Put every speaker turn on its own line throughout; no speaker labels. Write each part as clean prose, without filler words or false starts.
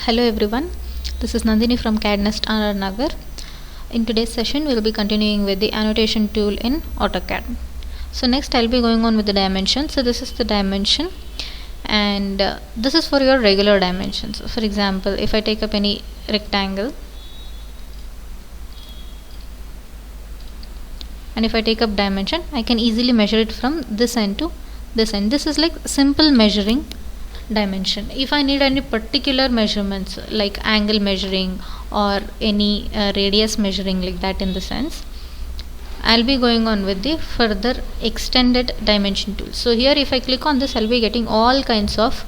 Hello everyone, this is Nandini from CAD NEST Nagar. In today's session, we will be continuing with the annotation tool in AutoCAD. So next I'll be going on with the dimension. So this is the dimension and this is for your regular dimensions. So for example, if I take up any rectangle and if I take up dimension, I can easily measure it from this end to this end. This is like simple measuring dimension. If I need any particular measurements like angle measuring or any radius measuring like that, in the sense I'll be going on with the further extended dimension tool. So here if I click on this, I'll be getting all kinds of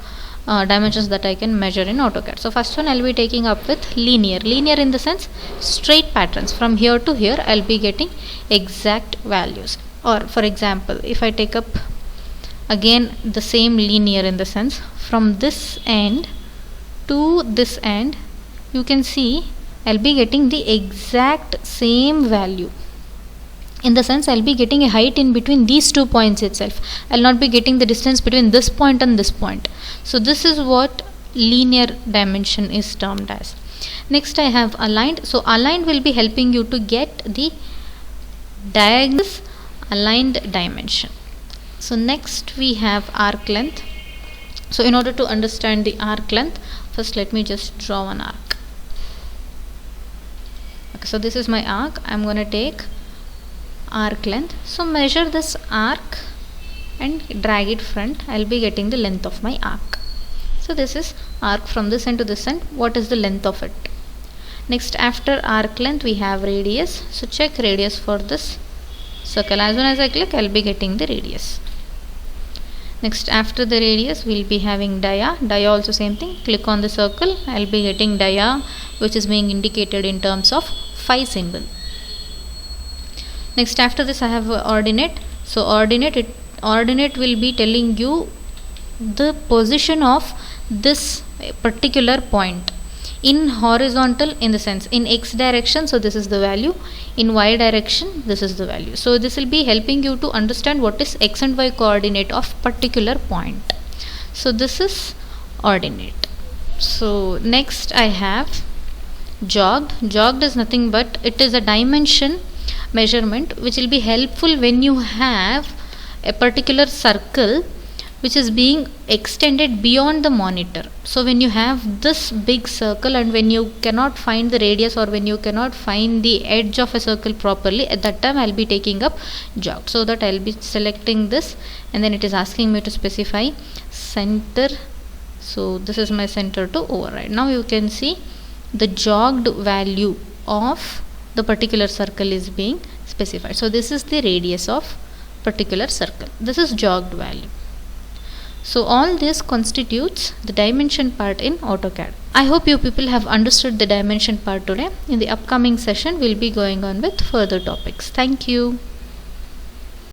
dimensions that I can measure in AutoCAD. So first one I'll be taking up with linear in the sense straight patterns. From here to here I'll be getting exact values. Or for example, if I take up again the same linear in the sense from this end to this end, you can see I'll be getting the exact same value. In the sense I'll be getting a height in between these 2 points itself. I'll not be getting the distance between this point and this point. So this is what linear dimension is termed as. Next I have aligned. So aligned will be helping you to get the diagonal aligned dimension. So next we have arc length. So in order to understand the arc length, first let me just draw an arc. Okay, so this is my arc. I'm going to take arc length. So measure this arc and drag it front. I'll be getting the length of my arc. So this is arc from this end to this end. What is the length of it? Next, after arc length we have radius. So check radius for this circle. As soon as I click, I'll be getting the radius. Next, after the radius we'll be having dia. Dia also same thing. Click on the circle, I'll be getting dia, which is being indicated in terms of phi symbol. Next, after this I have ordinate. So ordinate will be telling you the position of this particular point in horizontal, in the sense in x direction. So this is the value. In y direction, this is the value. So this will be helping you to understand what is x and y coordinate of particular point. So this is ordinate. So next I have jogged. Jogged is nothing but it is a dimension measurement which will be helpful when you have a particular circle which is being extended beyond the monitor. So when you have this big circle and when you cannot find the radius or when you cannot find the edge of a circle properly, at that time I'll be taking up jog. So that I'll be selecting this and then it is asking me to specify center. So this is my center to override. Now you can see the jogged value of the particular circle is being specified. So this is the radius of particular circle. This is jogged value. So all this constitutes the dimension part in AutoCAD. I hope you people have understood the dimension part today. In the upcoming session, we'll be going on with further topics. Thank you.